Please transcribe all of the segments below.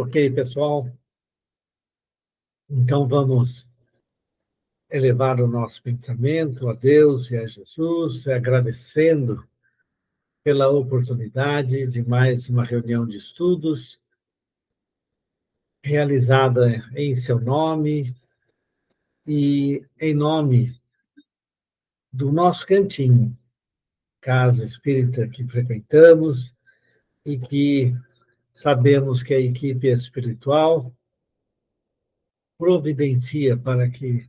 Ok, pessoal. Então, vamos elevar o nosso pensamento a Deus e a Jesus, agradecendo pela oportunidade de mais uma reunião de estudos realizada em seu nome e em nome do nosso cantinho, casa espírita que frequentamos e que sabemos que a equipe espiritual providencia para que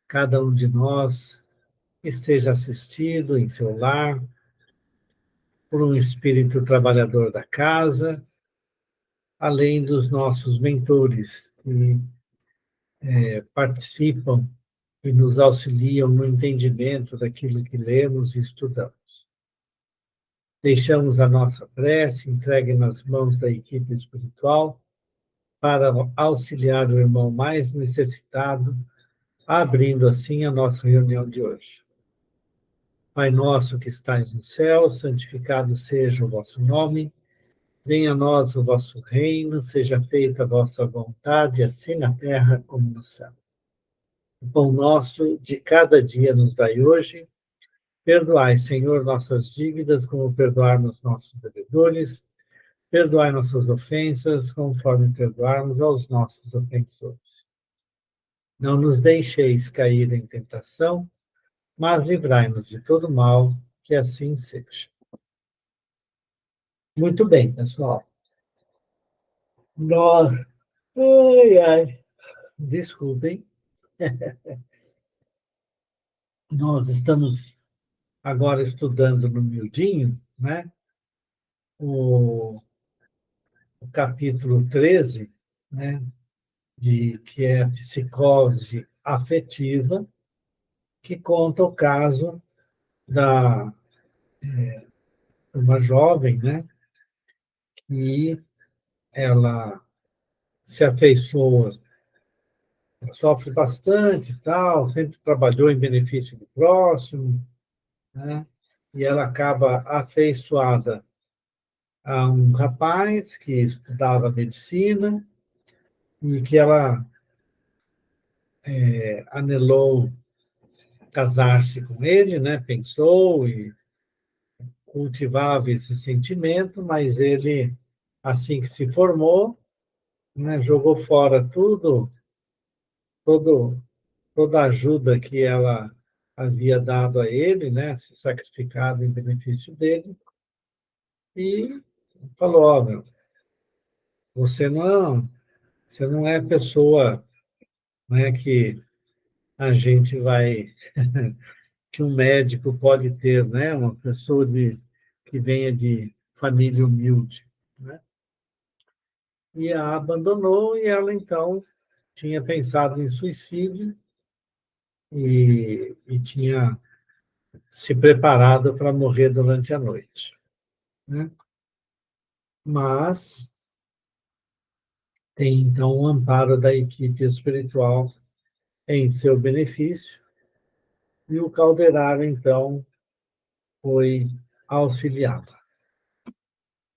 cada um de nós esteja assistido em seu lar por um espírito trabalhador da casa, além dos nossos mentores que participam e nos auxiliam no entendimento daquilo que lemos e estudamos. Deixamos a nossa prece entregue nas mãos da equipe espiritual para auxiliar o irmão mais necessitado, abrindo assim a nossa reunião de hoje. Pai nosso que estais no céu, santificado seja o vosso nome. Venha a nós o vosso reino, seja feita a vossa vontade, assim na terra como no céu. O pão nosso de cada dia nos dai hoje. Perdoai, Senhor, nossas dívidas, como perdoarmos nossos devedores. Perdoai nossas ofensas, conforme perdoarmos aos nossos ofensores. Não nos deixeis cair em tentação, mas livrai-nos de todo mal, que assim seja. Muito bem, pessoal. Nós... Desculpem. Nós estamos agora estudando no miudinho, né? O capítulo 13, né? Que é a psicose afetiva, que conta o caso da uma jovem, né? Que ela se afeiçoa, sofre bastante e tal, sempre trabalhou em benefício do próximo, né? E ela acaba afeiçoada a um rapaz que estudava medicina e que ela anelou casar-se com ele, né? Pensou e cultivava esse sentimento, mas ele, assim que se formou, né, jogou fora todo, toda a ajuda que ela havia dado a ele, né, se sacrificado em benefício dele, e falou: ó, meu, você não é pessoa, né, que a gente vai, que um médico pode ter, né, uma pessoa que venha de família humilde, né? E a abandonou e ela então tinha pensado em suicídio e tinha se preparado para morrer durante a noite, né? Mas tem então o amparo da equipe espiritual em seu benefício e o Calderaro então foi auxiliado.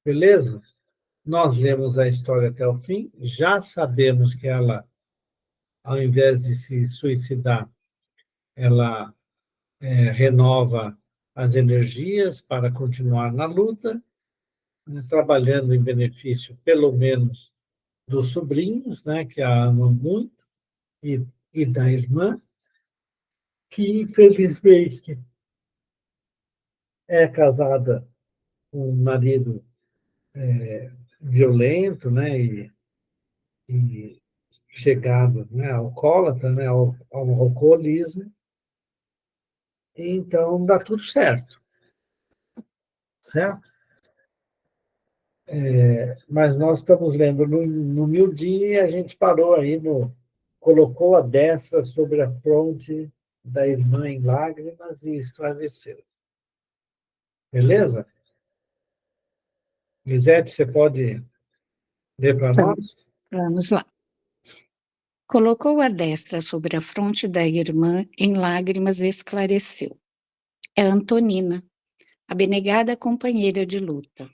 Beleza? Nós lemos a história até o fim, já sabemos que ela, ao invés de se suicidar, ela renova as energias para continuar na luta, né, trabalhando em benefício, pelo menos, dos sobrinhos, né, que a amam muito, e da irmã, que, infelizmente, é casada com um marido violento, né, e chegado, né, alcoólatra, né, ao alcoolismo, e então dá tudo certo, certo? Mas nós estamos lendo no miudinho e a gente parou aí colocou a destra sobre a fronte da irmã em lágrimas e esclareceu. Beleza? Lisete, você pode ler para Então, nós? vamos lá. Colocou a destra sobre a fronte da irmã, em lágrimas esclareceu. É Antonina, a abnegada companheira de luta.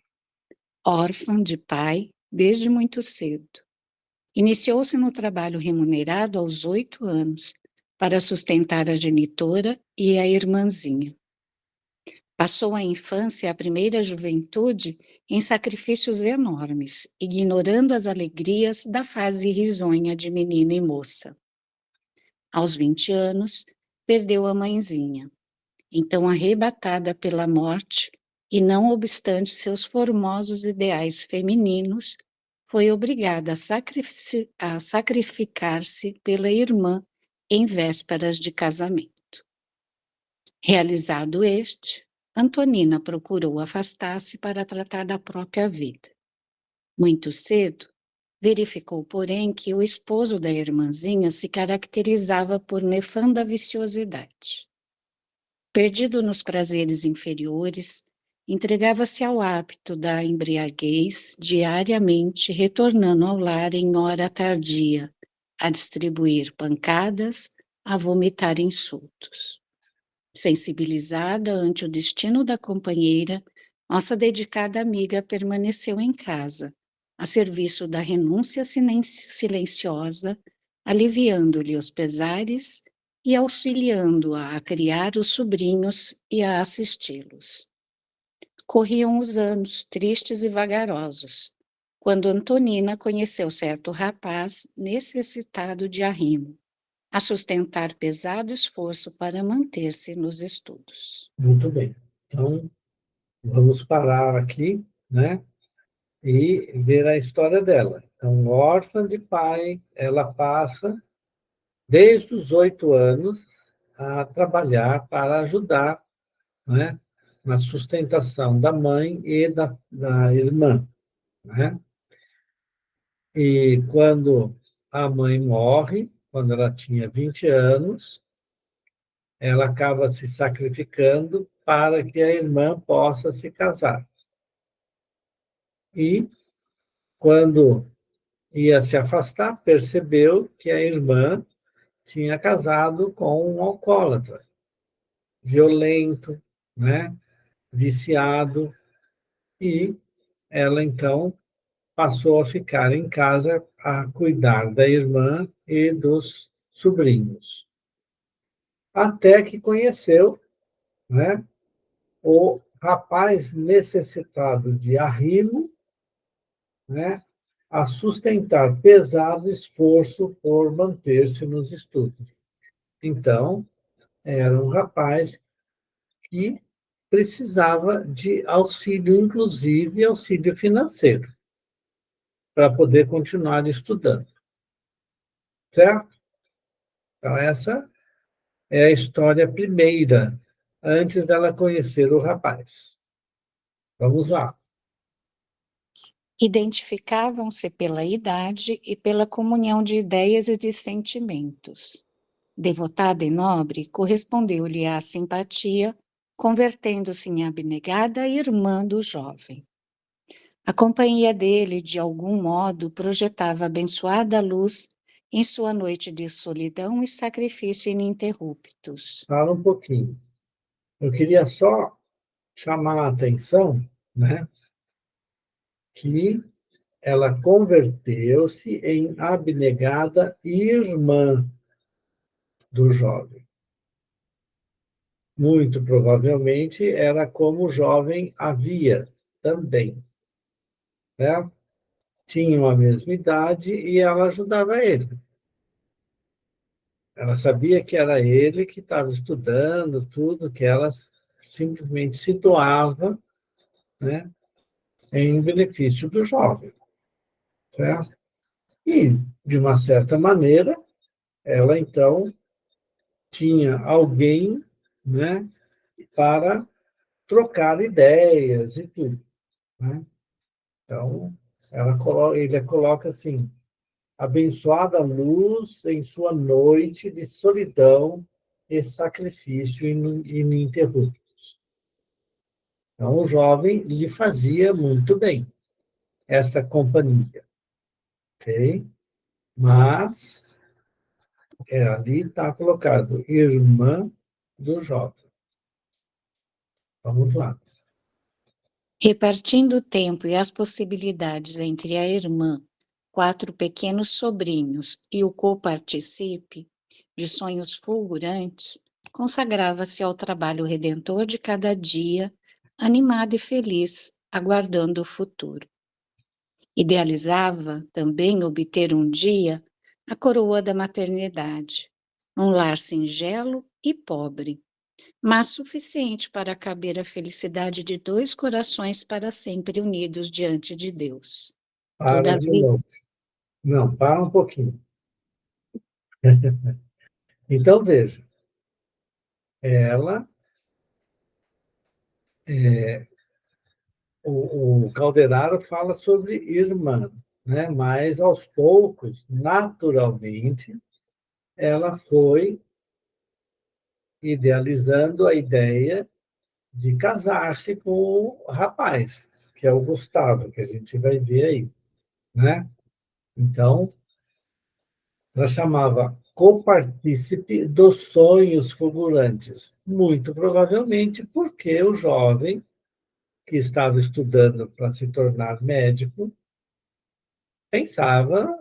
Órfã de pai, desde muito cedo. Iniciou-se no trabalho remunerado aos 8 anos, para sustentar a genitora e a irmãzinha. Passou a infância e a primeira juventude em sacrifícios enormes, ignorando as alegrias da fase risonha de menina e moça. Aos 20 anos, perdeu a mãezinha. Então, arrebatada pela morte, e não obstante seus formosos ideais femininos, foi obrigada a sacrificar-se pela irmã em vésperas de casamento. Realizado este, Antonina procurou afastar-se para tratar da própria vida. Muito cedo, verificou, porém, que o esposo da irmãzinha se caracterizava por nefanda viciosidade. Perdido nos prazeres inferiores, entregava-se ao hábito da embriaguez diariamente, retornando ao lar em hora tardia, a distribuir pancadas, a vomitar insultos. Sensibilizada ante o destino da companheira, nossa dedicada amiga permaneceu em casa, a serviço da renúncia silenciosa, aliviando-lhe os pesares e auxiliando-a a criar os sobrinhos e a assisti-los. Corriam os anos, tristes e vagarosos, quando Antonina conheceu certo rapaz necessitado de arrimo, a sustentar pesado esforço para manter-se nos estudos. Muito bem. Então, vamos parar aqui, né? E ver a história dela. Então, órfã de pai, ela passa, desde os 8 anos, a trabalhar para ajudar, né, na sustentação da mãe e da irmã, né? E quando a mãe morre, quando ela tinha 20 anos, ela acaba se sacrificando para que a irmã possa se casar. E, quando ia se afastar, percebeu que a irmã tinha casado com um alcoólatra, violento, né, viciado, e ela então passou a ficar em casa a cuidar da irmã e dos sobrinhos. Até que conheceu, né, o rapaz necessitado de arrimo, né, a sustentar pesado esforço por manter-se nos estudos. Então, era um rapaz que precisava de auxílio, inclusive auxílio financeiro, para poder continuar estudando. Certo? Então, essa é a história primeira, antes dela conhecer o rapaz. Vamos lá. Identificavam-se pela idade e pela comunhão de ideias e de sentimentos. Devotada e nobre, correspondeu-lhe a simpatia, convertendo-se em abnegada irmã do jovem. A companhia dele, de algum modo, projetava abençoada luz em sua noite de solidão e sacrifício ininterruptos. Fala um pouquinho. Eu queria só chamar a atenção, né, que ela converteu-se em abnegada irmã do jovem. Muito provavelmente era como o jovem havia também, né? Tinham a mesma idade e ela ajudava ele. Ela sabia que era ele que estava estudando tudo, que ela simplesmente se doava, né, em benefício do jovem, certo? E, de uma certa maneira, ela então tinha alguém, né, para trocar ideias e tudo, né? Então, ele coloca assim: abençoada luz em sua noite de solidão e sacrifício ininterruptos. Então, o jovem lhe fazia muito bem essa companhia, ok? Mas ali está colocado irmã do jovem. Vamos lá. Repartindo o tempo e as possibilidades entre a irmã, 4 pequenos sobrinhos e o coparticipe de sonhos fulgurantes, consagrava-se ao trabalho redentor de cada dia, animado e feliz, aguardando o futuro. Idealizava também obter um dia a coroa da maternidade, num lar singelo e pobre, mas suficiente para caber a felicidade de 2 corações para sempre unidos diante de Deus. Para de Todavia, novo. Não, para um pouquinho. Então, veja, ela, o Calderaro fala sobre irmã, né? Mas, aos poucos, naturalmente, ela foi idealizando a ideia de casar-se com o rapaz, que é o Gustavo, que a gente vai ver aí, né? Então, ela chamava copartícipe dos sonhos fulgurantes, muito provavelmente porque o jovem que estava estudando para se tornar médico pensava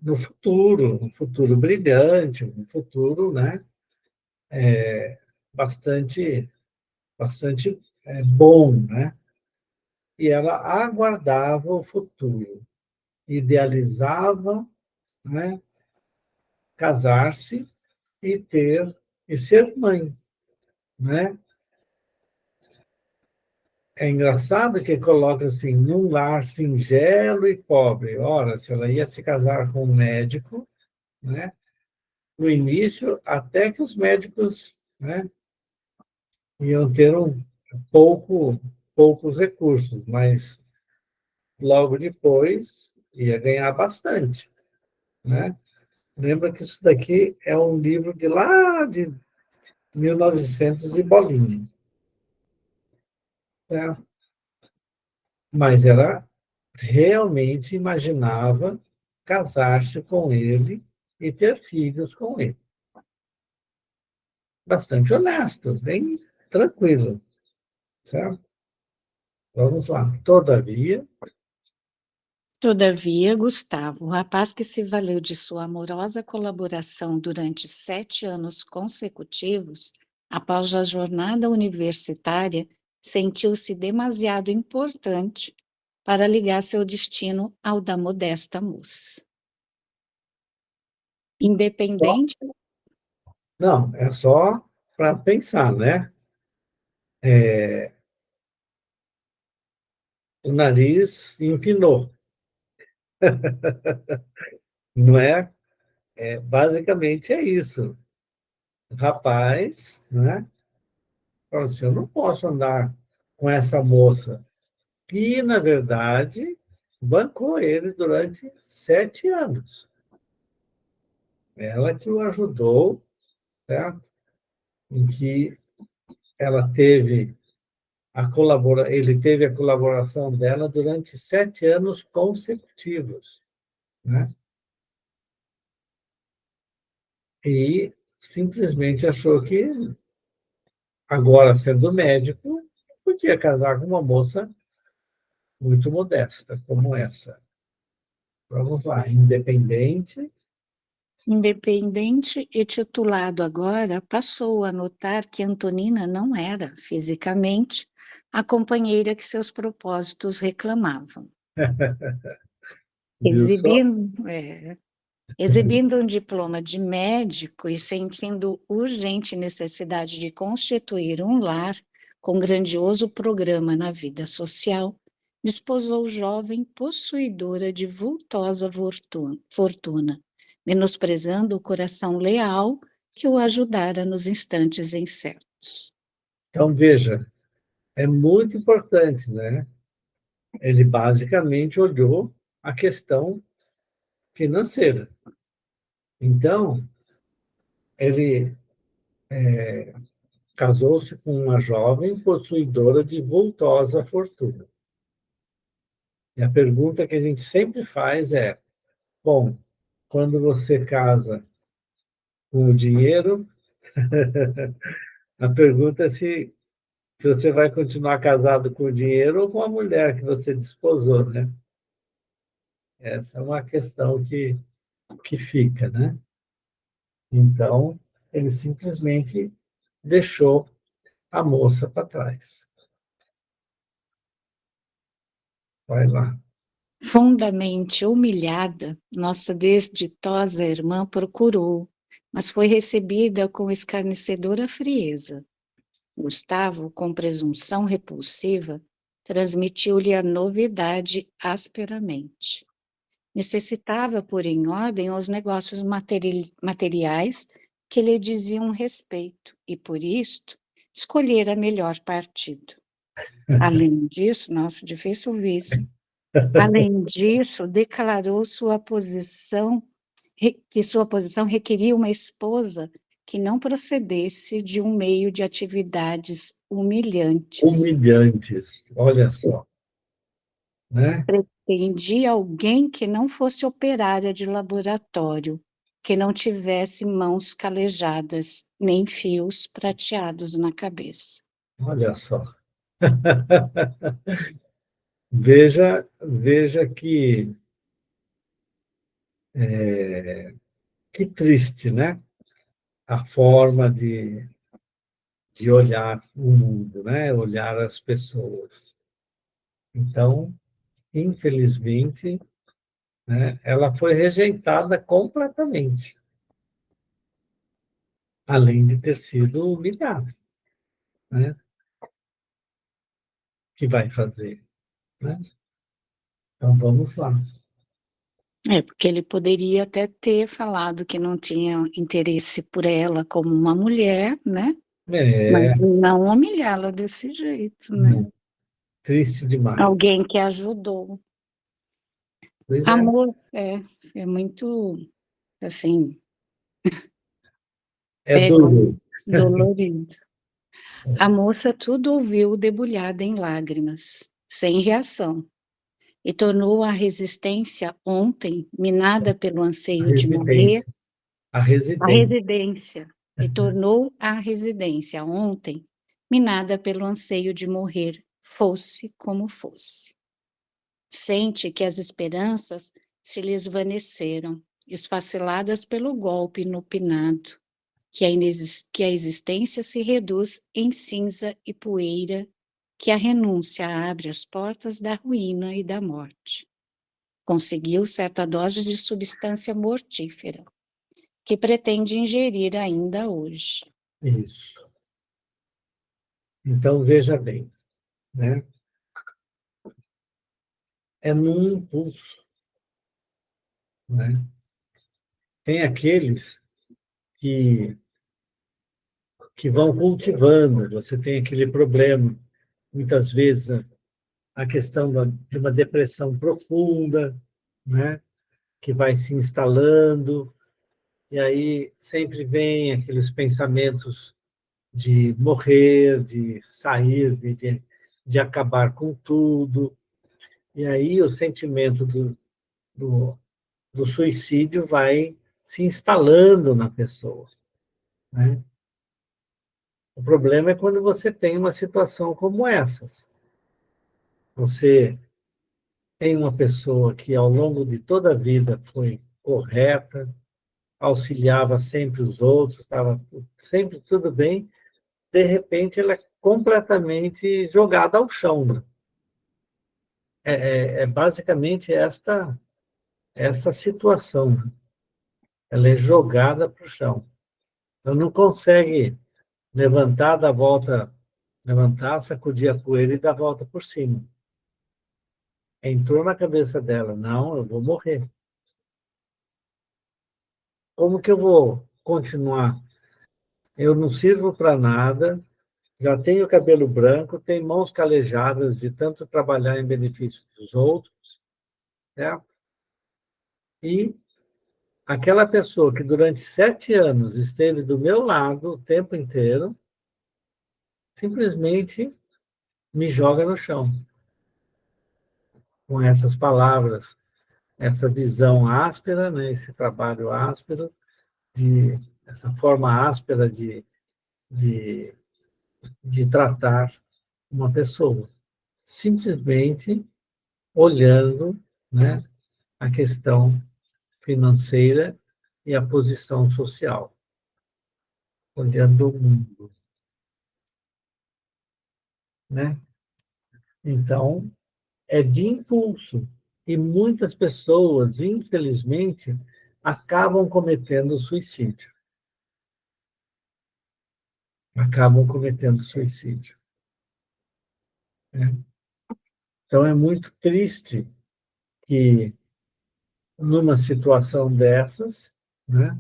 no futuro brilhante, um futuro, né, bastante, bastante bom, né? E ela aguardava o futuro, idealizava, né, casar-se e ter e ser mãe, né? É engraçado que coloca assim, num lar singelo e pobre. Ora, se ela ia se casar com um médico, né? No início, até que os médicos, né, iam ter poucos recursos, mas logo depois ia ganhar bastante, né? Lembra que isso daqui é um livro de lá de 1900 e bolinha, né? Mas ela realmente imaginava casar-se com ele e ter filhos com ele. Bastante honesto, bem tranquilo, certo? Vamos lá. todavia, Gustavo, o rapaz que se valeu de sua amorosa colaboração durante 7 anos consecutivos, após a jornada universitária, sentiu-se demasiado importante para ligar seu destino ao da modesta moça. Independente, não, é só para pensar, né? O nariz empinou, não é? Basicamente é isso. O rapaz, né? Falou assim, eu não posso andar com essa moça, que, na verdade, bancou ele durante 7 anos. Ela que o ajudou, certo? Em que ela teve ele teve a colaboração dela durante 7 anos consecutivos, né? E simplesmente achou que, agora sendo médico, podia casar com uma moça muito modesta como essa. Vamos lá, independente. independente e titulado agora, passou a notar que Antonina não era, fisicamente, a companheira que seus propósitos reclamavam. Viu só? Exibindo um diploma de médico e sentindo urgente necessidade de constituir um lar com grandioso programa na vida social, desposou jovem possuidora de vultosa fortuna, menosprezando o coração leal que o ajudara nos instantes incertos. Então, veja, é muito importante, né? Ele basicamente olhou a questão financeira. Então, ele casou-se com uma jovem possuidora de vultosa fortuna. E a pergunta que a gente sempre faz é: bom, quando você casa com o dinheiro, a pergunta é se se você vai continuar casado com o dinheiro ou com a mulher que você desposou, né? Essa é uma questão que fica, né? Então, ele simplesmente deixou a moça para trás. Vai lá. Fundamente humilhada, nossa desditosa irmã procurou, mas foi recebida com escarnecedora frieza. Gustavo, com presunção repulsiva, transmitiu-lhe a novidade asperamente. Necessitava pôr em ordem os negócios materiais que lhe diziam respeito e, por isto, escolhera melhor partido. Além disso, nossa, difícil ouvir isso. Além disso, declarou que sua posição requeria uma esposa que não procedesse de um meio de atividades humilhantes. Humilhantes, olha só. Né? Pretendia alguém que não fosse operária de laboratório, que não tivesse mãos calejadas, nem fios prateados na cabeça. Olha só. Veja que triste, né? A forma de olhar o mundo, né? Olhar as pessoas. Então, infelizmente, né, ela foi rejeitada completamente, além de ter sido humilhada, né? Que vai fazer, né? Então, vamos lá. Porque ele poderia até ter falado que não tinha interesse por ela como uma mulher, né? Mas não humilhá-la desse jeito, né? Triste demais. Alguém que ajudou. Pois Amor é muito, assim, é duro. dolorido. A moça tudo ouviu debulhada em lágrimas, sem reação, e tornou a resistência ontem, minada pelo anseio de morrer, A a residência. residência, e tornou a residência ontem, minada pelo anseio de morrer, fosse como fosse. Sente que as esperanças se lhe esvaneceram, esfaceladas pelo golpe inopinado, que a existência se reduz em cinza e poeira, que a renúncia abre as portas da ruína e da morte. Conseguiu certa dose de substância mortífera, que pretende ingerir ainda hoje. Isso. Então, veja bem, né? É num impulso, né? Tem aqueles que vão cultivando, você tem aquele problema, muitas vezes, a questão de uma depressão profunda, né? Que vai se instalando, e aí sempre vem aqueles pensamentos de morrer, de sair, de acabar com tudo, e aí o sentimento do, do suicídio vai se instalando na pessoa, né? O problema é quando você tem uma situação como essas. Você tem uma pessoa que, ao longo de toda a vida, foi correta, auxiliava sempre os outros, estava sempre tudo bem, de repente ela é completamente jogada ao chão. Né? É basicamente esta situação. Né? Ela é jogada para o chão. Ela não consegue levantar, dar volta, levantar, sacudir a poeira e dar volta por cima. Entrou na cabeça dela, não, eu vou morrer. Como que eu vou continuar? Eu não sirvo para nada, já tenho cabelo branco, tenho mãos calejadas de tanto trabalhar em benefício dos outros, certo? E aquela pessoa que durante 7 anos esteve do meu lado o tempo inteiro, simplesmente me joga no chão. Com essas palavras, essa visão áspera, né, esse trabalho áspero, essa forma áspera de tratar uma pessoa, simplesmente olhando, né, a questão financeira e a posição social, olhando o mundo, né? Então, é de impulso. E muitas pessoas, infelizmente, acabam cometendo suicídio. Acabam cometendo suicídio, né? Então, é muito triste que, numa situação dessas, né,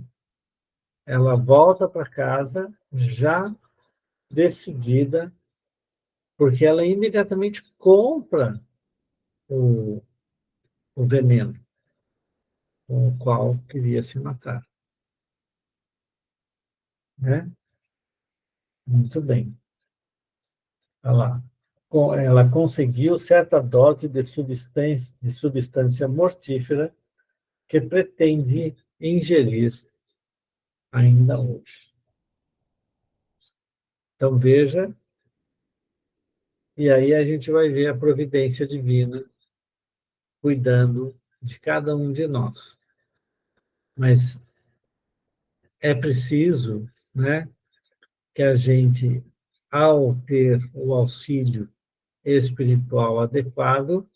ela volta para casa já decidida, porque ela imediatamente compra o, o veneno com o qual queria se matar, né? Muito bem. Olha lá. Ela conseguiu certa dose de substância mortífera que pretende ingerir ainda hoje. Então, veja, e aí a gente vai ver a providência divina cuidando de cada um de nós. Mas é preciso, né, que a gente, ao ter o auxílio espiritual adequado,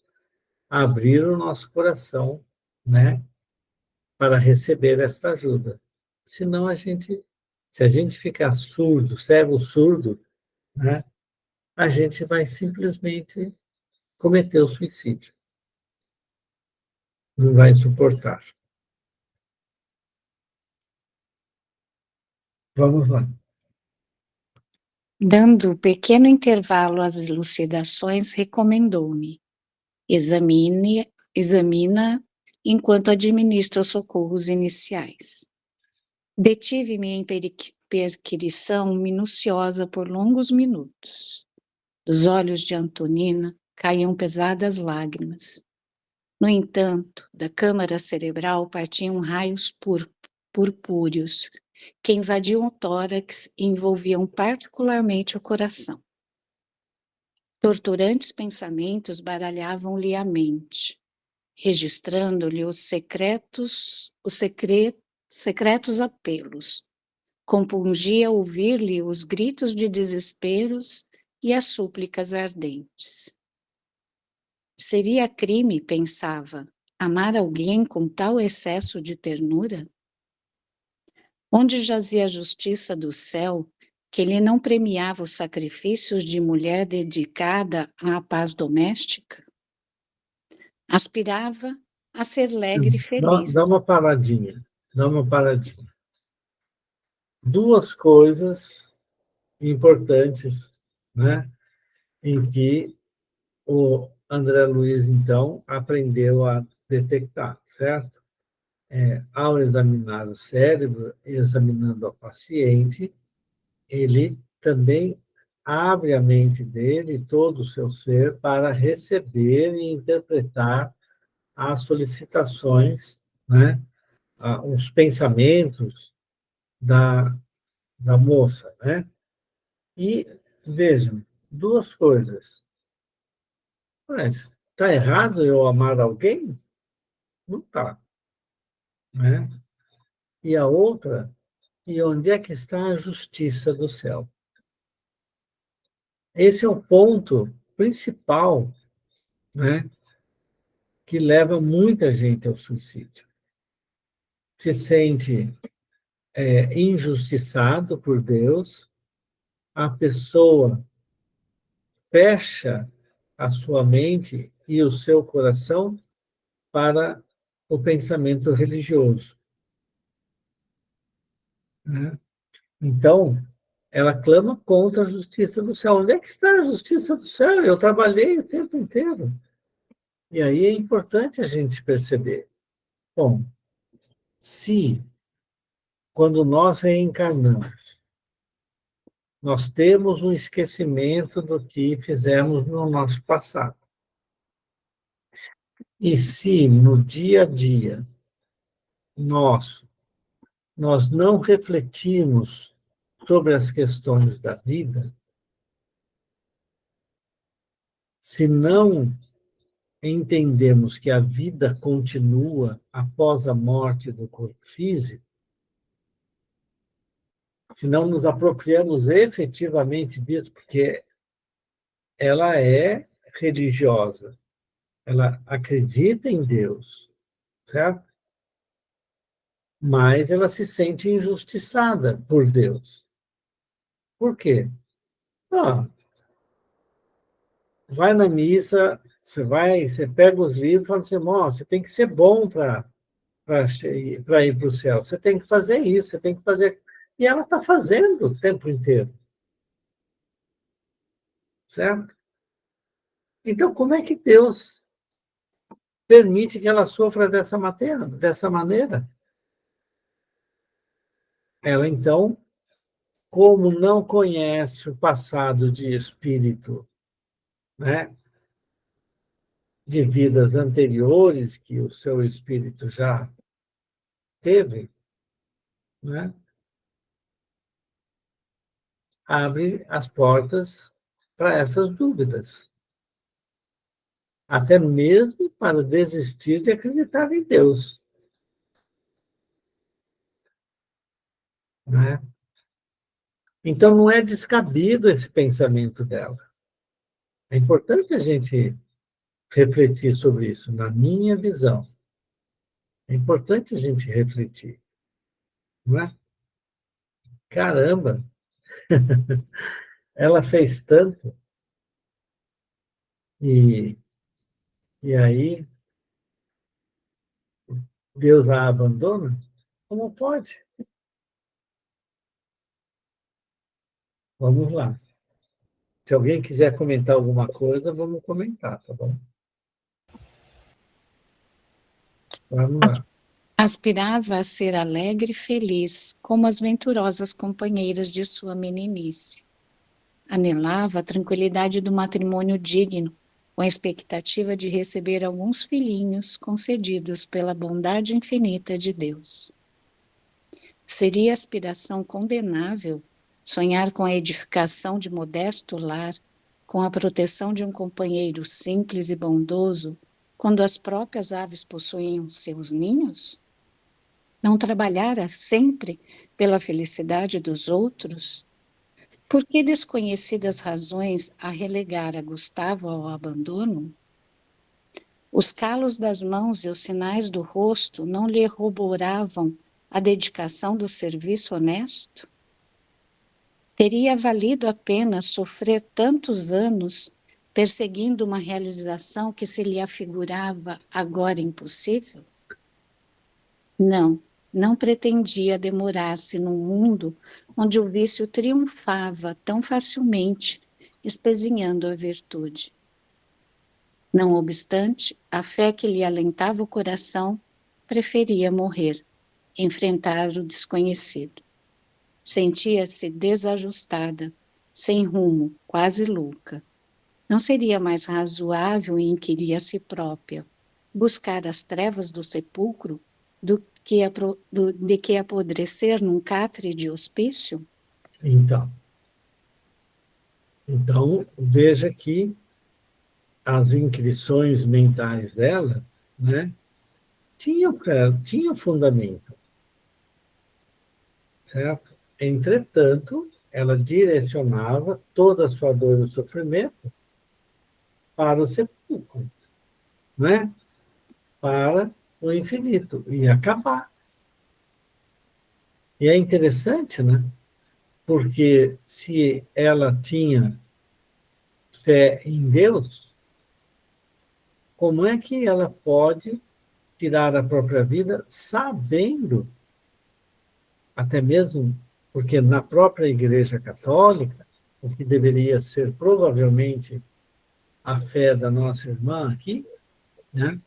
abrir o nosso coração, né, para receber esta ajuda. Senão se a gente ficar surdo, cego surdo, né, a gente vai simplesmente cometer o suicídio. Não vai suportar. Vamos lá. Dando pequeno intervalo às elucidações, recomendou-me: examina enquanto administro os socorros iniciais. Detive-me em perquirição minuciosa por longos minutos. Dos olhos de Antonina caíam pesadas lágrimas. No entanto, da câmara cerebral partiam raios purpúreos que invadiam o tórax e envolviam particularmente o coração. Torturantes pensamentos baralhavam-lhe a mente, registrando-lhe os secretos apelos. Compungia ouvir-lhe os gritos de desesperos e as súplicas ardentes. Seria crime, pensava, amar alguém com tal excesso de ternura? Onde jazia a justiça do céu, que ele não premiava os sacrifícios de mulher dedicada à paz doméstica? Aspirava a ser alegre e feliz. Dá uma paradinha. Dá uma paradinha. Duas coisas importantes, né, em que o André Luiz, então, aprendeu a detectar, certo? Ao examinar o cérebro, examinando a paciente, ele também abre a mente dele, todo o seu ser, para receber e interpretar as solicitações, né, os pensamentos da, da moça, né? E vejam, duas coisas. Mas está errado eu amar alguém? Não está, né? E a outra, e onde é que está a justiça do céu? Esse é o ponto principal, né, que leva muita gente ao suicídio. Se sente injustiçado por Deus, a pessoa fecha a sua mente e o seu coração para o pensamento religioso, né? Então, ela clama contra a justiça do céu. Onde é que está a justiça do céu? Eu trabalhei o tempo inteiro. E aí é importante a gente perceber. Bom, se quando nós reencarnamos, nós temos um esquecimento do que fizemos no nosso passado. E se no dia a dia nós não refletimos sobre as questões da vida, se não entendemos que a vida continua após a morte do corpo físico, se não nos apropriamos efetivamente disso, porque ela é religiosa, ela acredita em Deus, certo? Mas ela se sente injustiçada por Deus. Por quê? Ah, vai na missa, você pega os livros e fala assim, você tem que ser bom para ir para o céu, você tem que fazer isso, você tem que fazer. E ela está fazendo o tempo inteiro, certo? Então, como é que Deus permite que ela sofra dessa maneira? Ela, então, como não conhece o passado de espírito, né, de vidas anteriores que o seu espírito já teve, né, abre as portas para essas dúvidas, até mesmo para desistir de acreditar em Deus, né? Então, não é descabido esse pensamento dela. É importante a gente refletir sobre isso, na minha visão. É importante a gente refletir, não é? Caramba, ela fez tanto e, e aí Deus a abandona? Como pode? Vamos lá. Se alguém quiser comentar alguma coisa, vamos comentar, tá bom? Vamos lá. Aspirava a ser alegre e feliz, como as venturosas companheiras de sua meninice. Anelava a tranquilidade do matrimônio digno, com a expectativa de receber alguns filhinhos concedidos pela bondade infinita de Deus. Seria aspiração condenável sonhar com a edificação de modesto lar, com a proteção de um companheiro simples e bondoso, quando as próprias aves possuíam seus ninhos? Não trabalhara sempre pela felicidade dos outros? Por que desconhecidas razões a relegara Gustavo ao abandono? Os calos das mãos e os sinais do rosto não lhe corroboravam a dedicação do serviço honesto? Teria valido a pena sofrer tantos anos perseguindo uma realização que se lhe afigurava agora impossível? Não, não pretendia demorar-se num mundo onde o vício triunfava tão facilmente, espezinhando a virtude. Não obstante, a fé que lhe alentava o coração preferia morrer, enfrentar o desconhecido. Sentia-se desajustada, sem rumo, quase louca. Não seria mais razoável e inquirir a si própria buscar as trevas do sepulcro de que apodrecer num catre de hospício? Então, veja que as inquirições mentais dela, né, tinham fundamento, certo? Entretanto, ela direcionava toda a sua dor e sofrimento para o sepulcro, né? Para o infinito, e acabar. E é interessante, né? Porque se ela tinha fé em Deus, como é que ela pode tirar a própria vida sabendo, até mesmo porque na própria Igreja Católica, o que deveria ser provavelmente a fé da nossa irmã aqui, né?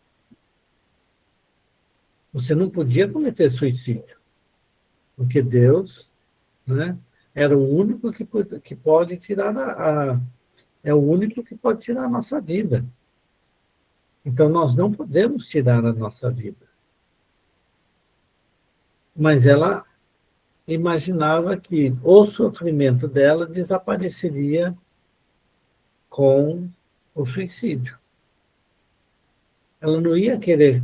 Você não podia cometer suicídio, porque Deus, né, era o único que pode tirar é o único que pode tirar a nossa vida. Então nós não podemos tirar a nossa vida. Mas ela imaginava que o sofrimento dela desapareceria com o suicídio. Ela não ia querer.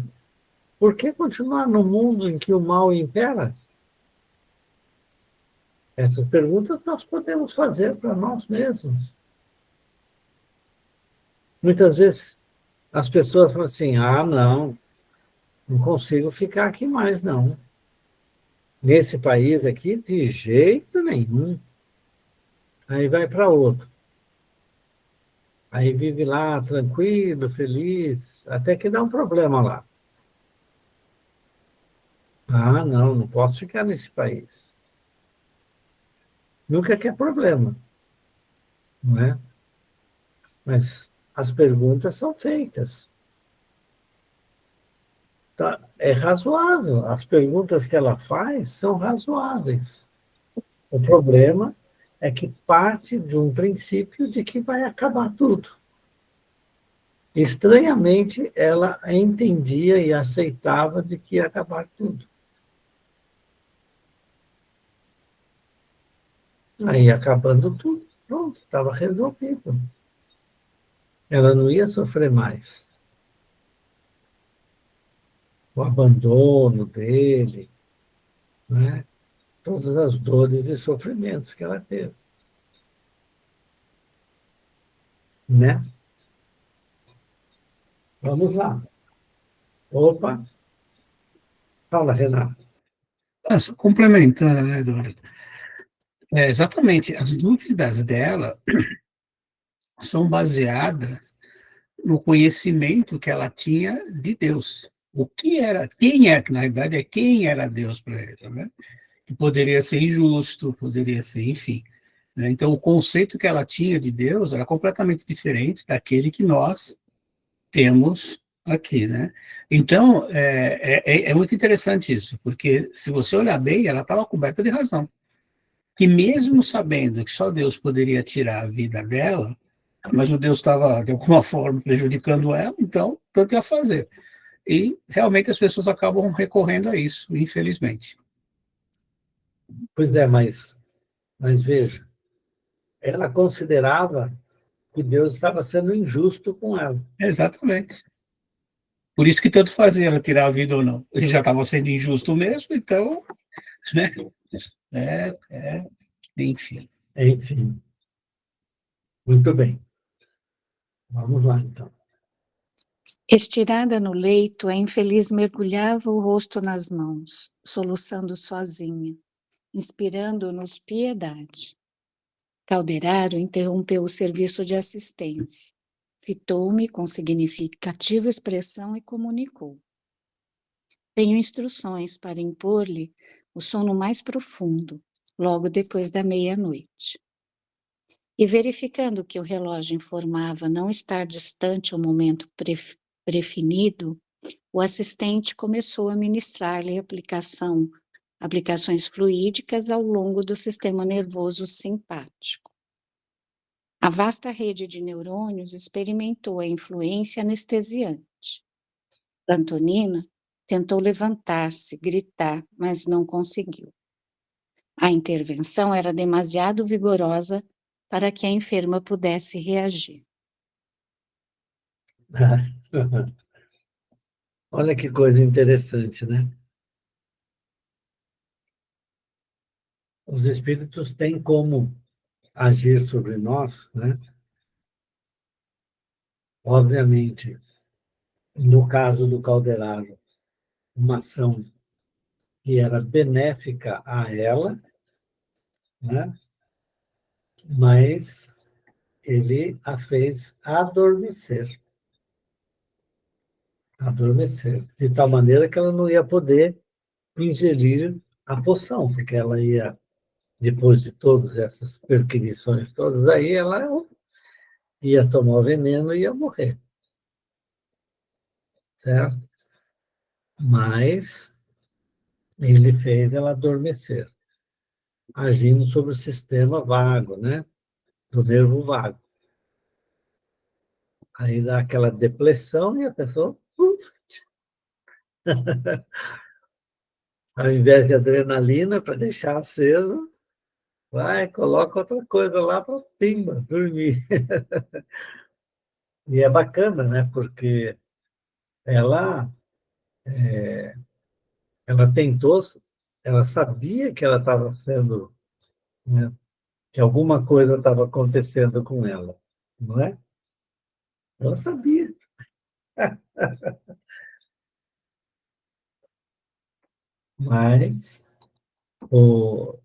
Por que continuar no mundo em que o mal impera? Essas perguntas nós podemos fazer para nós mesmos. Muitas vezes as pessoas falam assim: ah, não consigo ficar aqui mais, não. Nesse país aqui, de jeito nenhum. Aí vai para outro. Aí vive lá, tranquilo, feliz, até que dá um problema lá. Ah, não posso ficar nesse país. Nunca quer problema, não é? Mas as perguntas são feitas. Tá? É razoável. As perguntas que ela faz são razoáveis. O problema é que parte de um princípio de que vai acabar tudo. Estranhamente, ela entendia e aceitava de que ia acabar tudo. Aí, acabando tudo, pronto, estava resolvido. Ela não ia sofrer mais. O abandono dele, né? Todas as dores e sofrimentos que ela teve. Né? Vamos lá. Opa, fala, Renato. Só complementando, né, Eduardo? Exatamente, as dúvidas dela são baseadas no conhecimento que ela tinha de Deus. O que era, quem é, na verdade, é quem era Deus para ela, né? Que poderia ser injusto, poderia ser, enfim. Né? Então, o conceito que ela tinha de Deus era completamente diferente daquele que nós temos aqui, né? Então, é muito interessante isso, porque se você olhar bem, ela estava coberta de razão. Que mesmo sabendo que só Deus poderia tirar a vida dela, mas o Deus estava, de alguma forma, prejudicando ela, então, tanto ia fazer. E, realmente, as pessoas acabam recorrendo a isso, infelizmente. Pois é, mas veja, ela considerava que Deus estava sendo injusto com ela. Exatamente. Por isso que tanto fazia ela tirar a vida ou não. Ele já estava sendo injusto mesmo, então, né? Enfim. Enfim, muito bem. Vamos lá, então. Estirada no leito, a infeliz mergulhava o rosto nas mãos, soluçando sozinha, inspirando-nos piedade. Calderaro interrompeu o serviço de assistência. Fitou-me com significativa expressão e comunicou: tenho instruções para impor-lhe o sono mais profundo, logo depois da meia-noite. E verificando que o relógio informava não estar distante o momento prefinido, o assistente começou a ministrar-lhe aplicações fluídicas ao longo do sistema nervoso simpático. A vasta rede de neurônios experimentou a influência anestesiante. Antonina tentou levantar-se, gritar, mas não conseguiu. A intervenção era demasiado vigorosa para que a enferma pudesse reagir. Olha que coisa interessante, né? Os espíritos têm como agir sobre nós, né? Obviamente, no caso do Calderaro, uma ação que era benéfica a ela, né? Mas ele a fez adormecer, de tal maneira que ela não ia poder ingerir a poção, porque ela ia, depois de todas essas perquisições todas, aí ela ia tomar o veneno e ia morrer, certo? Mas ele fez ela adormecer, agindo sobre o sistema vago, né? Do nervo vago. Aí dá aquela depressão e a pessoa, ao invés de adrenalina para deixar aceso, vai, coloca outra coisa lá para pimba, dormir. E é bacana, né? Porque ela, ela tentou, ela sabia que ela estava sendo, né, que alguma coisa estava acontecendo com ela, não é? Ela sabia. Mas o,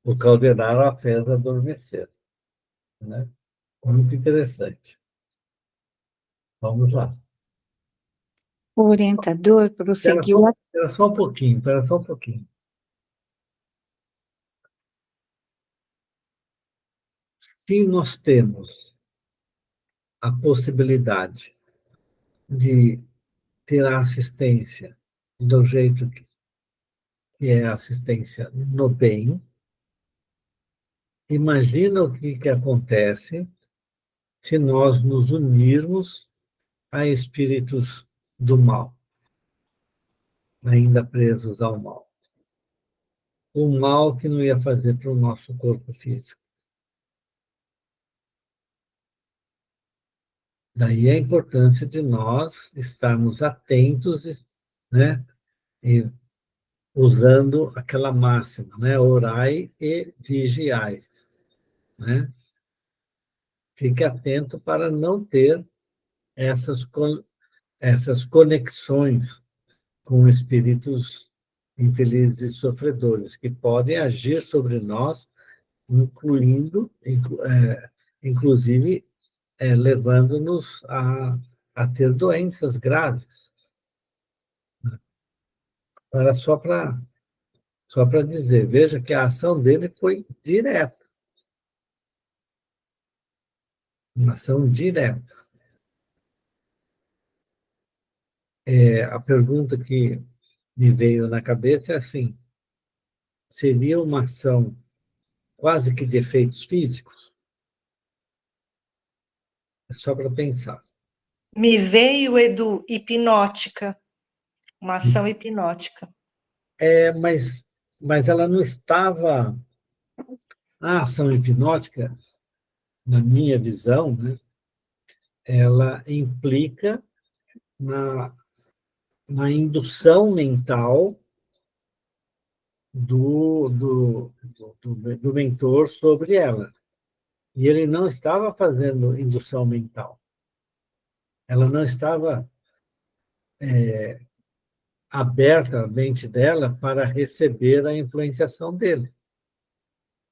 o Calderaro a fez adormecer, né? Muito interessante. Vamos lá. O orientador Espera prosseguiu. só, espera só um pouquinho, espera só um pouquinho. Se nós temos a possibilidade de ter a assistência do jeito que é a assistência no bem, imagina o que acontece se nós nos unirmos a espíritos do mal, ainda presos ao mal. O mal que não ia fazer para o nosso corpo físico. Daí a importância de nós estarmos atentos, né, e usando aquela máxima, né, orai e vigiai, né? Fique atento para não ter essas, essas conexões com espíritos infelizes e sofredores, que podem agir sobre nós, inclusive, levando-nos a ter doenças graves. Era só para dizer, veja que a ação dele foi direta, uma ação direta. A pergunta que me veio na cabeça é assim, seria uma ação quase que de efeitos físicos? É só para pensar. Me veio, Edu, hipnótica, uma ação hipnótica. Mas ela não estava... A ação hipnótica, na minha visão, né, ela implica na indução mental do mentor sobre ela. E ele não estava fazendo indução mental. Ela não estava aberta a mente dela para receber a influenciação dele.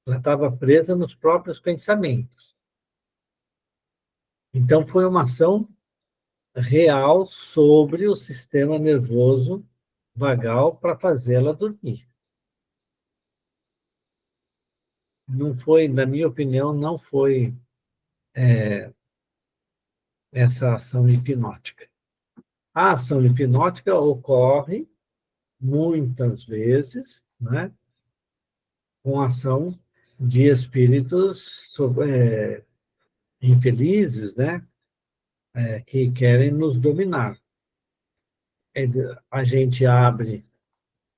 Ela estava presa nos próprios pensamentos. Então, foi uma ação real sobre o sistema nervoso vagal para fazê-la dormir. Não foi, na minha opinião, não foi essa ação hipnótica. A ação hipnótica ocorre muitas vezes, né, com ação de espíritos infelizes, né, que querem nos dominar. A gente abre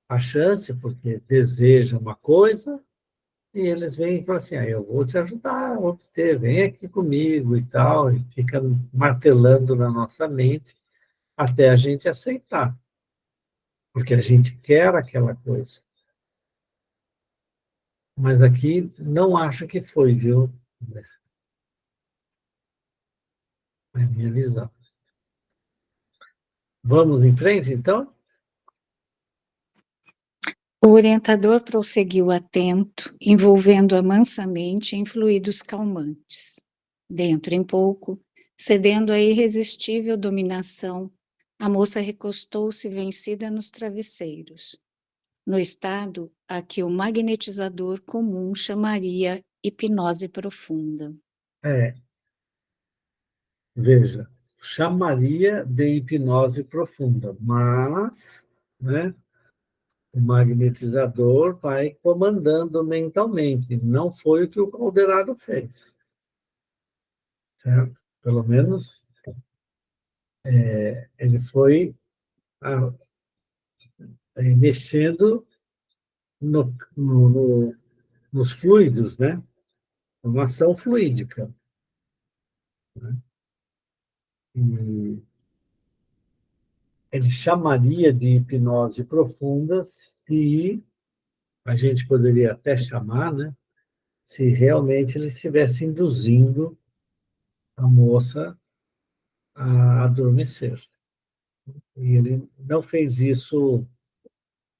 a chance porque deseja uma coisa e eles vêm e falam assim, eu vou te ajudar a obter, vem aqui comigo e tal, e fica martelando na nossa mente até a gente aceitar, porque a gente quer aquela coisa. Mas aqui não acho que foi, viu? É a minha visão. Vamos em frente, então? O orientador prosseguiu atento, envolvendo-a mansamente em fluidos calmantes. Dentro em pouco, cedendo à irresistível dominação, a moça recostou-se vencida nos travesseiros, no estado a que o magnetizador comum chamaria hipnose profunda. Veja, chamaria de hipnose profunda, mas, né, o magnetizador vai comandando mentalmente. Não foi o que o Calderaro fez. Certo? Pelo menos ele foi mexendo nos fluidos, né? Uma ação fluídica. né? E ele chamaria de hipnose profunda se a gente poderia até chamar, né? Se realmente ele estivesse induzindo a moça a adormecer. E ele não fez isso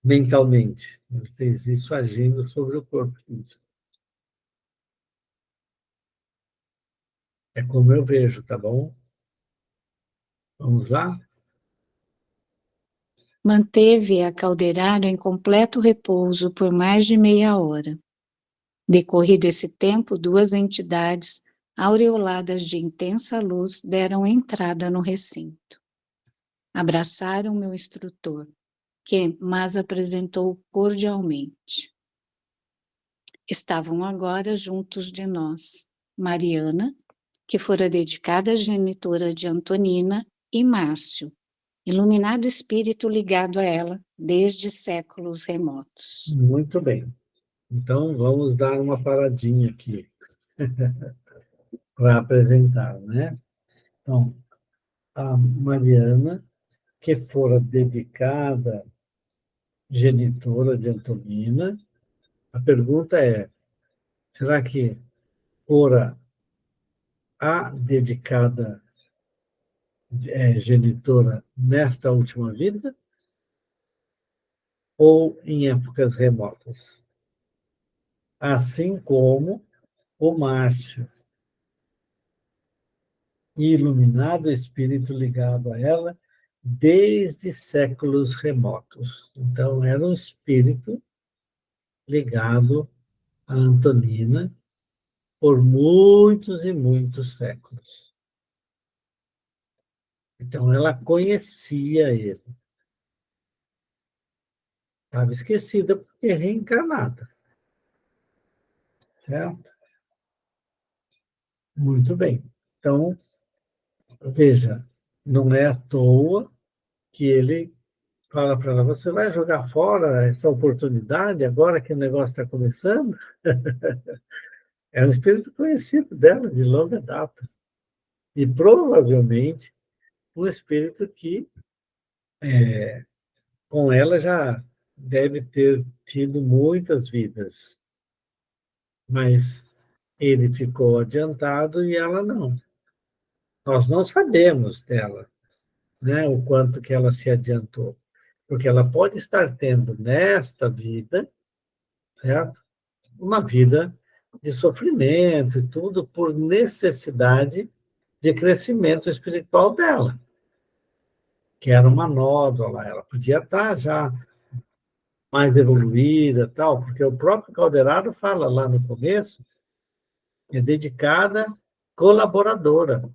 mentalmente, ele fez isso agindo sobre o corpo físico. É como eu vejo, tá bom? Vamos lá? Manteve a Calderaro em completo repouso por mais de meia hora. Decorrido esse tempo, duas entidades, aureoladas de intensa luz, deram entrada no recinto. Abraçaram meu instrutor, que mas apresentou cordialmente. Estavam agora juntos de nós, Mariana, que fora dedicada à genitora de Antonina, e Márcio, iluminado espírito ligado a ela desde séculos remotos. Muito bem. Então, vamos dar uma paradinha aqui para apresentar, né? Então, a Mariana, que fora dedicada genitora de Antonina, a pergunta é, será que fora a dedicada genitora nesta última vida ou em épocas remotas? Assim como o Márcio, iluminado espírito ligado a ela desde séculos remotos. Então, era um espírito ligado a Antonina por muitos e muitos séculos. Então, ela conhecia ele. Estava esquecida porque reencarnada. Certo? Muito bem. Então, veja, não é à toa que ele fala para ela, você vai jogar fora essa oportunidade agora que o negócio está começando? É um espírito conhecido dela de longa data. E provavelmente um espírito que com ela já deve ter tido muitas vidas. Mas ele ficou adiantado e ela não. Nós não sabemos dela, né, o quanto que ela se adiantou. Porque ela pode estar tendo nesta vida, certo? Uma vida de sofrimento e tudo por necessidade de crescimento espiritual dela, que era uma nódoa, ela podia estar já mais evoluída, tal, porque o próprio Calderaro fala lá no começo, que é dedicada colaboradora,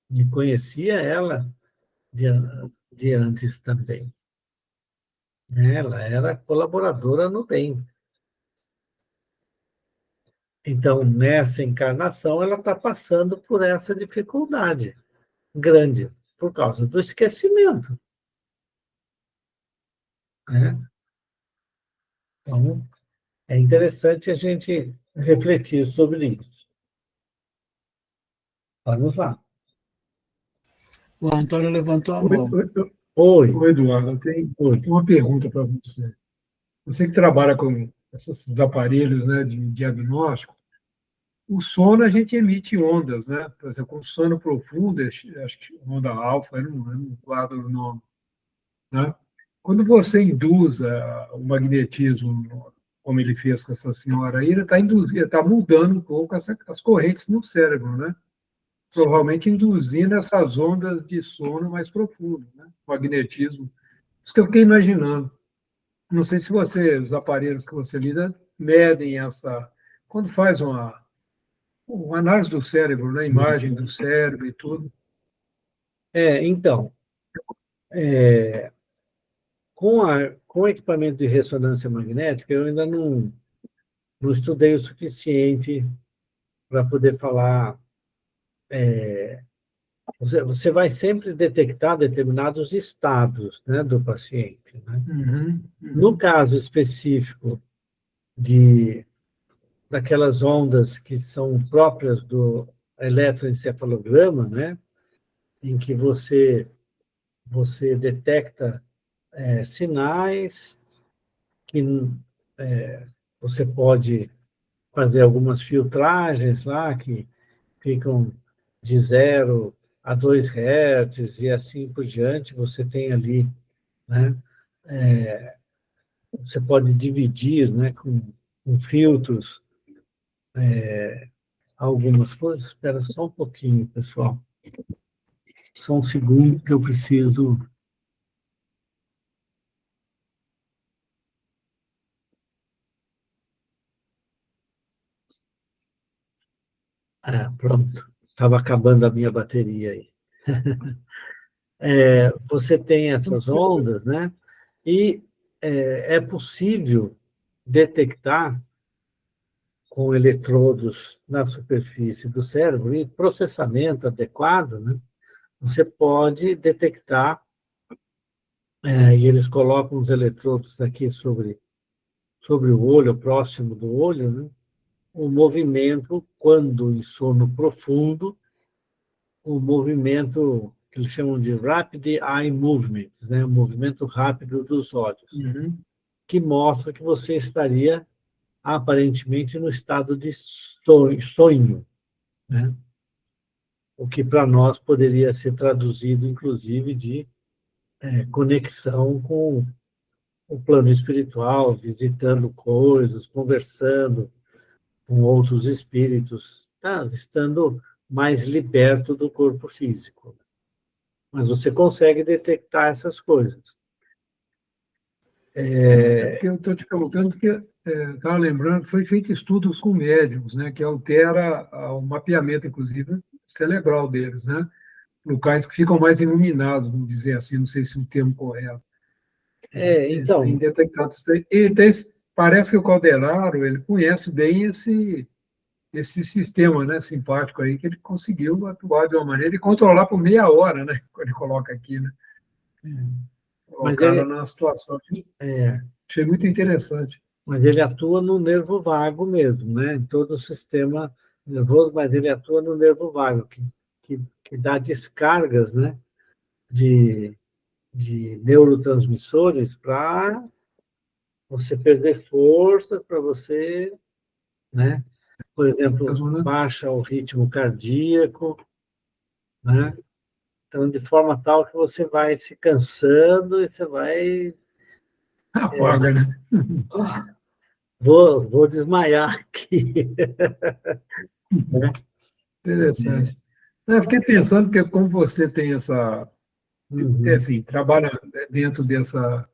e conhecia ela de antes também. Ela era colaboradora no bem. Então, nessa encarnação, ela está passando por essa dificuldade grande, por causa do esquecimento. Né? Então, é interessante a gente refletir sobre isso. Vamos lá. O Antônio levantou a mão. Oi. Eduardo, eu tenho uma pergunta para você. Você que trabalha com esses aparelhos, né, de diagnóstico, o sono a gente emite ondas, né? Por exemplo, com sono profundo, acho que onda alfa, eu não guardo o nome, né? Quando você induz o magnetismo, como ele fez com essa senhora aí, ele está induzindo, está mudando um pouco as correntes no cérebro, né? Provavelmente induzindo essas ondas de sono mais profundo, né? Magnetismo. Isso que eu fiquei imaginando. Não sei se os aparelhos que você lida, medem essa. Quando faz uma análise do cérebro, né? Imagem do cérebro e tudo. Então, com o equipamento de ressonância magnética, eu ainda não estudei o suficiente para poder falar. Você vai sempre detectar determinados estados, né, do paciente. Né? No caso específico daquelas ondas que são próprias eletroencefalograma, né, em que você detecta sinais que você pode fazer algumas filtragens lá, que ficam de 0 a 2 Hz e assim por diante. Você tem ali, né, você pode dividir, né, com filtros algumas coisas. Espera só um pouquinho, pessoal. Só um segundo que eu preciso. Pronto. Estava acabando a minha bateria aí. Você tem essas ondas, né? E é possível detectar com eletrodos na superfície do cérebro e processamento adequado, né? Você pode detectar, e eles colocam os eletrodos aqui sobre o olho, próximo do olho, né? O movimento, quando em sono profundo, o movimento que eles chamam de rapid eye movement, né? O movimento rápido dos olhos, Uhum. que mostra que você estaria aparentemente no estado de sonho, né? O que para nós poderia ser traduzido, inclusive, de conexão com o plano espiritual, visitando coisas, conversando com outros espíritos, tá? Estando mais liberto do corpo físico. Mas você consegue detectar essas coisas. Porque eu estou te perguntando, porque estava lembrando que foi feito estudos com médiums, né, que altera o mapeamento, inclusive, cerebral deles, né? Locais que ficam mais iluminados, vamos dizer assim, não sei se é o termo correto. Eles têm Então, detectado isso daí. Parece que o Calderaro ele conhece bem esse sistema, né, simpático aí, que ele conseguiu atuar de uma maneira e controlar por meia hora, né? Quando ele coloca aqui, né? mas Colocaram na situação. Achei muito interessante. ele atua no nervo vago mesmo, né? Em todo o sistema nervoso, mas ele atua no nervo vago, que dá descargas, né? De neurotransmissores para você perder força, para você, né? Por exemplo, Mesmo, né? baixa o ritmo cardíaco, né? Então, de forma tal que você vai se cansando e você vai... Apaga, né? Vou desmaiar aqui. Interessante. Eu fiquei pensando que como você tem essa, Uhum. assim, trabalha dentro dessa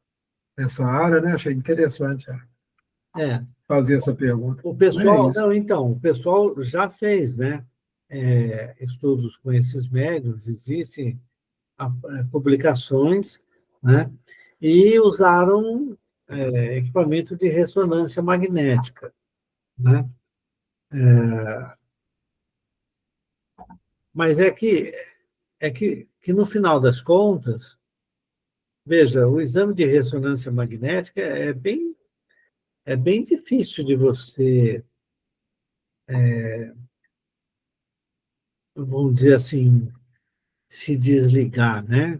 área, né? Achei interessante É, fazer essa pergunta. o É pessoal, isso. não, então, o pessoal já fez, né? Estudos com esses médios, existem publicações, né? E usaram equipamento de ressonância magnética, né? Mas que no final das contas, veja, o exame de ressonância magnética é bem difícil de você, vamos dizer assim, se desligar, né?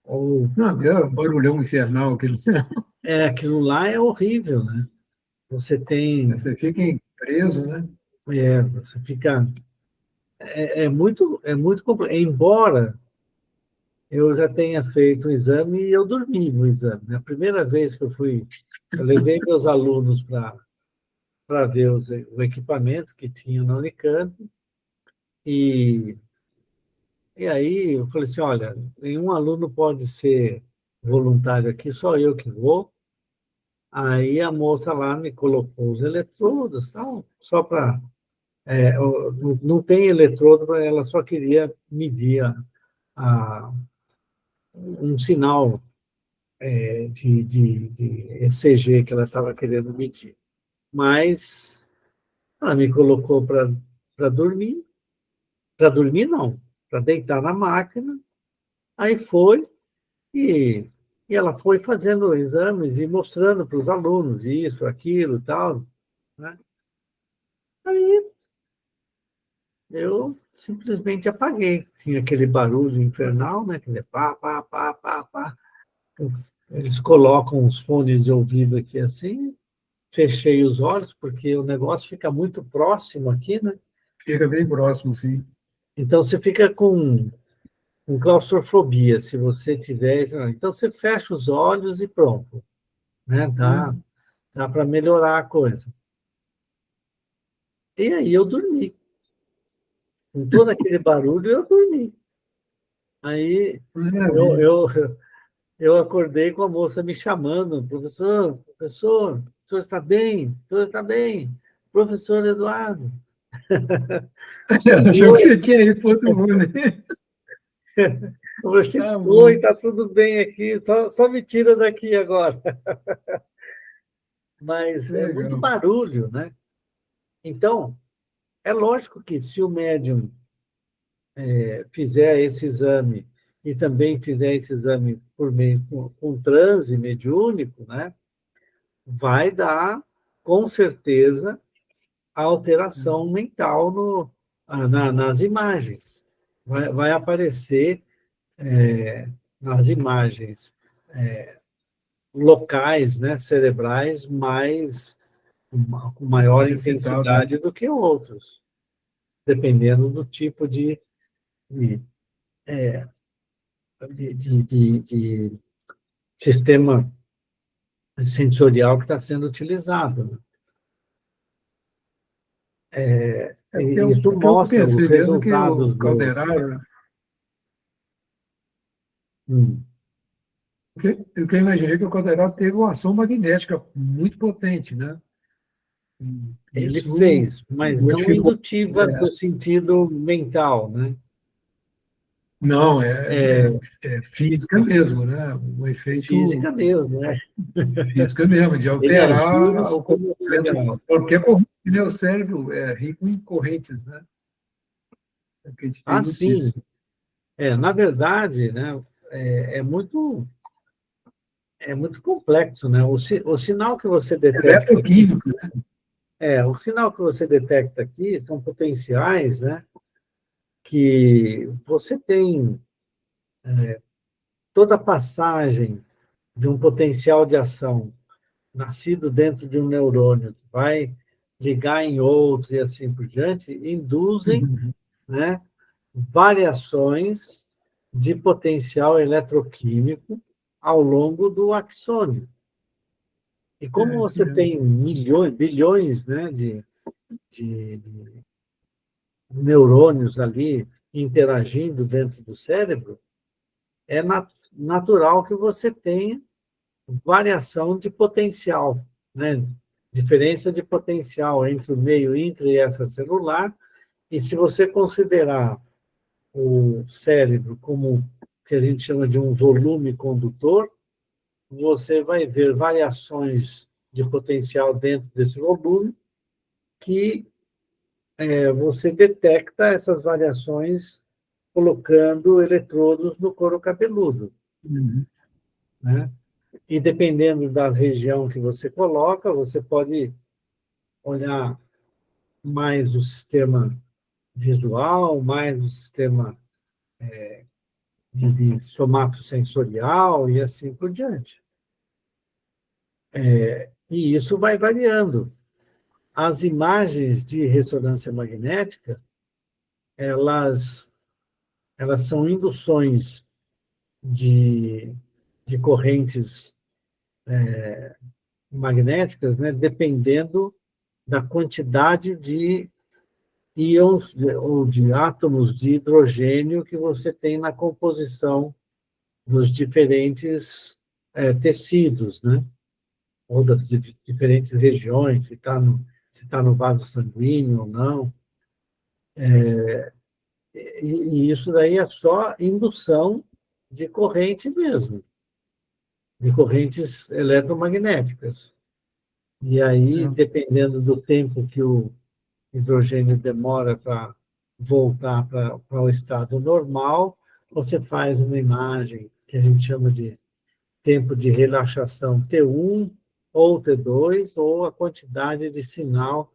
Ou Não, é um barulhão infernal. aquilo lá é horrível, né? Você tem, Você fica preso, né? você fica, é muito complexo. Embora eu já tenha feito o exame e eu dormi no exame. A primeira vez que eu levei meus alunos para ver o equipamento que tinha na Unicamp, e, e aí eu falei assim, olha, nenhum aluno pode ser voluntário aqui, só eu que vou. Aí a moça lá me colocou os eletrodos, tal, só para... não tem eletrodo, ela só queria medir um sinal de ECG que ela estava querendo medir. Mas ela me colocou para dormir não, para deitar na máquina, aí foi, e, e ela foi fazendo exames e mostrando para os alunos isso, aquilo, tal, né? Aí eu simplesmente apaguei. Tinha aquele barulho infernal, né? Aquele pá, pá, pá, pá, pá. Eles colocam os fones de ouvido aqui assim, fechei os olhos, porque o negócio fica muito próximo aqui, né? Fica bem próximo, sim. Então você fica com claustrofobia, se você tiver. Então você fecha os olhos e pronto, né? Dá para melhorar a coisa. E aí eu dormi. Com todo aquele barulho, eu dormi. Aí eu, Maravilha. eu, eu acordei com a moça me chamando, professor, o senhor está bem? O senhor está bem? Professor Eduardo. Achou que você tinha ido para outro mundo, né? Você Tá foi, bom. está tudo bem aqui, só me tira daqui agora. Mas é muito Legal. barulho, né? Então, é lógico que se o médium fizer esse exame e também fizer esse exame por meio com transe mediúnico, né? Vai dar, com certeza, alteração mental nas imagens. Vai aparecer nas imagens locais, né, cerebrais, com maior Mais excitado, né? intensidade do que outros, dependendo do tipo de, de sistema sensorial que está sendo utilizado, né? É E porque eu, isso porque eu mostra os pensei mesmo que resultados o do. Calderaro, Hum, eu imaginei que o Calderaro teve uma ação magnética muito potente, né? ele Isso fez, mas não modificou. indutiva no sentido mental, né? Não, É é física mesmo, né? Um efeito física mesmo, né? física mesmo, de Ele agiu no alterar o sistema comportamento. nervoso. Porque a corrente, né, o cérebro é rico em correntes, né? É o que a gente tem Ah, sim. notícia. Na verdade, né, é, é muito, é muito complexo, né? O sinal que você detecta aqui, Eletroquímico, o sinal que você detecta aqui são potenciais, né? Que você tem toda a passagem de um potencial de ação nascido dentro de um neurônio que vai ligar em outro e assim por diante, induzem, né? né, variações de potencial eletroquímico ao longo do axônio. E como É isso você mesmo. tem milhões, bilhões, né, de neurônios ali interagindo dentro do cérebro, é natural que você tenha variação de potencial, né? Diferença de potencial entre o meio intra e extracelular, e se você considerar o cérebro como o que a gente chama de um volume condutor, você vai ver variações de potencial dentro desse volume que você detecta essas variações colocando eletrodos no couro cabeludo, Uhum. né? E dependendo da região que você coloca, você pode olhar mais o sistema visual, mais o sistema de somatosensorial e assim por diante. E isso vai variando. As imagens de ressonância magnética, elas, elas são induções de, de correntes magnéticas, né, dependendo da quantidade de íons ou de átomos de hidrogênio que você tem na composição dos diferentes tecidos, né? Ou das diferentes regiões, se tá no vaso sanguíneo ou não. E isso daí é só indução de corrente mesmo, de correntes eletromagnéticas. E aí, É. dependendo do tempo que o hidrogênio demora para voltar para o estado normal, você faz uma imagem que a gente chama de tempo de relaxação T1 ou T2, ou a quantidade de sinal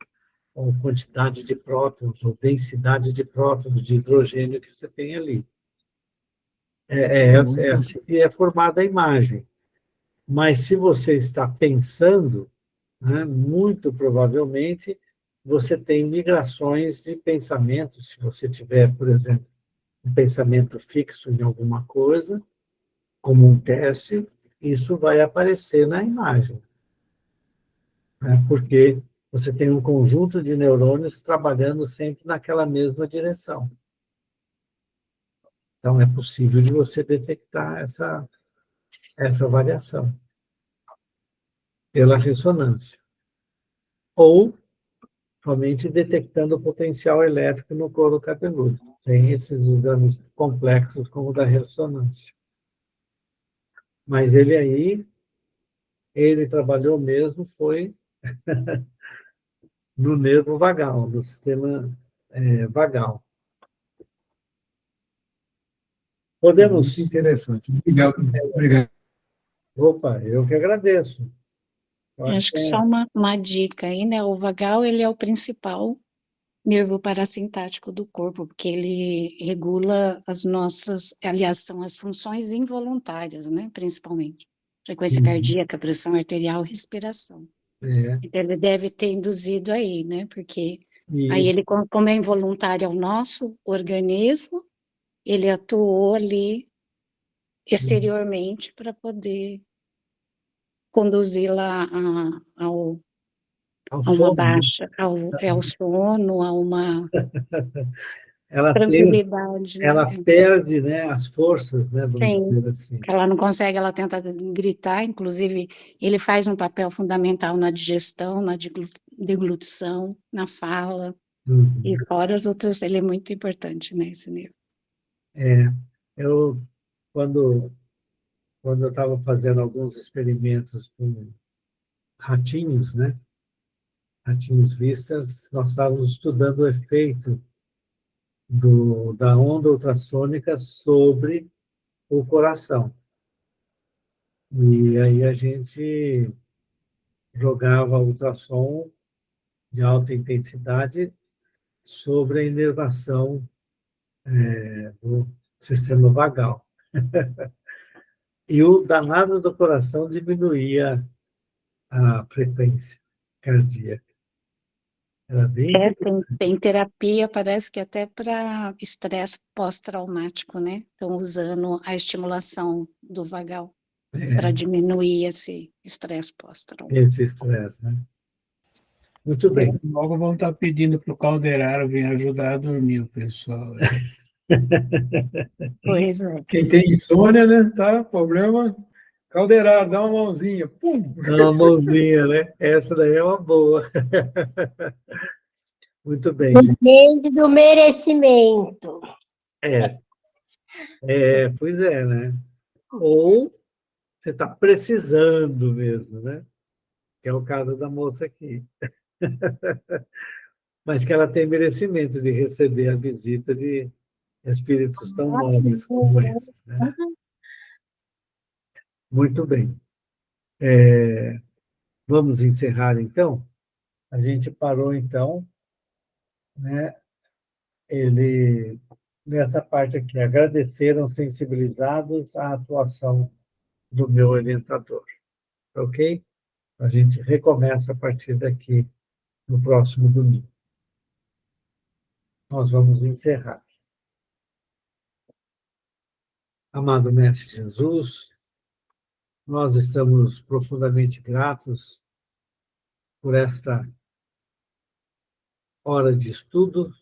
ou quantidade de prótons, ou densidade de prótons, de hidrogênio que você tem ali. É assim que é formada a imagem. Mas se você está pensando, né, muito provavelmente você tem migrações de pensamentos. Se você tiver, por exemplo, um pensamento fixo em alguma coisa, como um teste, isso vai aparecer na imagem, né? Porque você tem um conjunto de neurônios trabalhando sempre naquela mesma direção. Então, é possível de você detectar essa variação pela ressonância. Ou somente detectando o potencial elétrico no couro cabeludo. Tem esses exames complexos como o da ressonância. Mas ele trabalhou mesmo, foi no nervo vagal, no sistema vagal. Podemos... Muito interessante. Obrigado. Obrigado. Opa, eu que agradeço. Eu Acho que só uma dica aí, né? O vagal, ele é o principal nervo parassimpático do corpo, porque ele regula as nossas, aliás, são as funções involuntárias, né? Principalmente. Frequência cardíaca, pressão arterial, respiração. É, Então, ele deve ter induzido aí, né? Porque aí isso, ele, como é involuntário ao nosso organismo, ele atuou ali exteriormente para poder conduzi-la ao ao a uma sono, né? baixa, ao sono, a uma Ela tranquilidade, né? ela perde, né, as forças, né, vamos Sim, dizer assim. que ela não consegue, ela tenta gritar, inclusive ele faz um papel fundamental na digestão, na deglutição, na fala, e Uhum. fora as outras, ele é muito importante nesse nível. Eu, quando eu estava fazendo alguns experimentos com ratinhos, né, ratinhos vistas, nós estávamos estudando o efeito da onda ultrassônica sobre o coração. E aí a gente jogava ultrassom de alta intensidade sobre a inervação do sistema vagal. E o danado do coração diminuía a frequência cardíaca. Era bem Tem interessante. terapia, parece que até para estresse pós-traumático, né? Estão usando a estimulação do vagal para diminuir esse estresse pós-traumático. Esse estresse, né? Muito bem. Logo vão estar pedindo para o Calderaro vir ajudar a dormir o pessoal. Pois é. Quem tem insônia, né? Tá? Problema. Caldeirado, dá uma mãozinha. Pum! Dá uma mãozinha, né? Essa daí é uma boa. Muito bem, gente. Depende do merecimento. Pois é, né? Ou você está precisando mesmo, né? Que é o caso da moça aqui. Mas que ela tem merecimento de receber a visita de espíritos tão nobres como esses, né? Muito bem. Vamos encerrar, então? A gente parou, então, né? Nessa parte aqui, agradeceram sensibilizados à atuação do meu orientador, ok? A gente recomeça a partir daqui no próximo domingo. Nós vamos encerrar. Amado Mestre Jesus, nós estamos profundamente gratos por esta hora de estudo.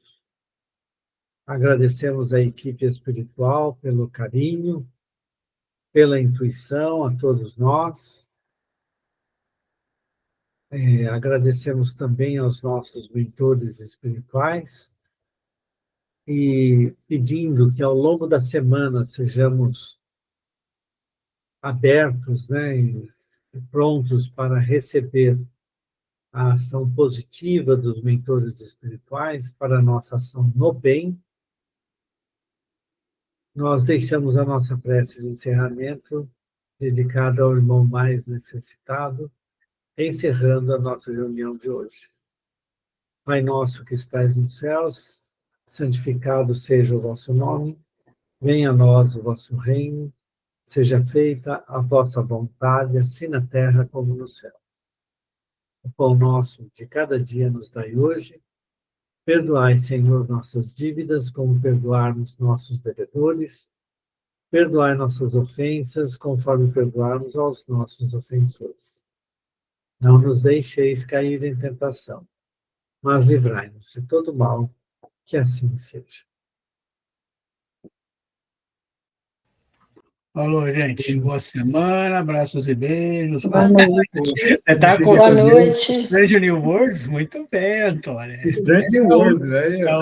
Agradecemos à equipe espiritual pelo carinho, pela intuição, a todos nós. Agradecemos também aos nossos mentores espirituais e pedindo que ao longo da semana sejamos abertos, né, e prontos para receber a ação positiva dos mentores espirituais para a nossa ação no bem. Nós deixamos a nossa prece de encerramento dedicada ao irmão mais necessitado, encerrando a nossa reunião de hoje. Pai nosso que estais nos céus, santificado seja o vosso nome, venha a nós o vosso reino, seja feita a vossa vontade, assim na terra como no céu. O pão nosso de cada dia nos dai hoje. Perdoai, Senhor, nossas dívidas, como perdoarmos nossos devedores. Perdoai nossas ofensas, conforme perdoarmos aos nossos ofensores. Não nos deixeis cair em tentação, mas livrai-nos de todo mal, que assim seja. Falou, gente. Boa semana, abraços e beijos. Boa noite. Você tá com Boa noite. Strange New Words? Muito bem, Antônio. Strange New World, né?